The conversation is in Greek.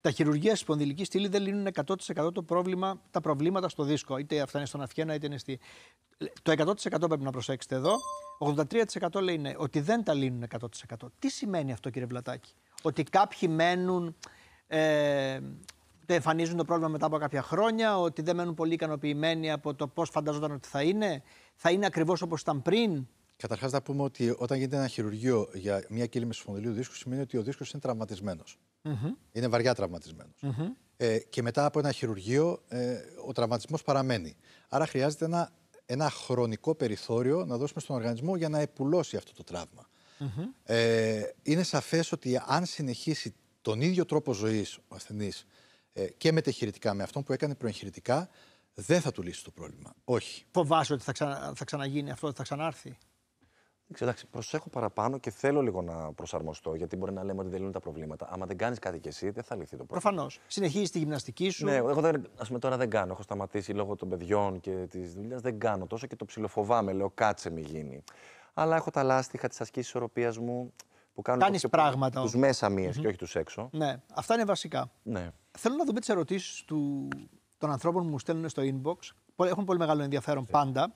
Τα χειρουργία στη σπονδυλική στήλη δεν λύνουν 100% τα προβλήματα στο δίσκο. Είτε αυτά είναι στον αυχένα, είτε είναι στη. Το 100% πρέπει να προσέξετε εδώ. 83% λέει ναι, ότι δεν τα λύνουν 100%. Τι σημαίνει αυτό, κύριε Βλατάκη? Ότι κάποιοι μένουν. Εμφανίζουν το πρόβλημα μετά από κάποια χρόνια, ότι δεν μένουν πολύ ικανοποιημένοι από το πώς φανταζόταν ότι θα είναι ακριβώς όπως ήταν πριν. Καταρχάς, να πούμε ότι όταν γίνεται ένα χειρουργείο για μια κύλημνη σπονδυλίου δίσκου, σημαίνει ότι ο δίσκος είναι τραυματισμένος. Είναι βαριά τραυματισμένος. Και μετά από ένα χειρουργείο, ο τραυματισμός παραμένει. Άρα χρειάζεται ένα χρονικό περιθώριο να δώσουμε στον οργανισμό για να επουλώσει αυτό το τραύμα. Είναι σαφές ότι αν συνεχίσει τον ίδιο τρόπο ζωής ο ασθενής και μετεχειρητικά με αυτόν που έκανε προεγχειρητικά, δεν θα του λύσει το πρόβλημα. Όχι. Φοβάσαι ότι θα ξαναγίνει αυτό, ότι θα ξανάρθει? Εντάξει, προσέχω παραπάνω και θέλω λίγο να προσαρμοστώ, γιατί μπορεί να λέμε ότι δεν λύνουν τα προβλήματα. Άμα δεν κάνεις κάτι κι εσύ, δεν θα λυθεί το πρόβλημα. Προφανώς. Συνεχίζεις τη γυμναστική σου. Ναι, εγώ τώρα δεν κάνω. Έχω σταματήσει λόγω των παιδιών και της δουλειάς. Δεν κάνω τόσο και το ψιλοφοβάμαι. Λέω κάτσε μη γίνει. Αλλά έχω τα λάστιχα της ασκήσης ισορροπίας μου που κάνουν. Κάνεις πράγματα. Τους μέσα μύες και όχι τους έξω. Ναι, αυτά είναι βασικά. Ναι. Θέλω να δούμε τις ερωτήσεις των ανθρώπων που μου στέλνουν στο inbox. Έχουν πολύ μεγάλο ενδιαφέρον πάντα.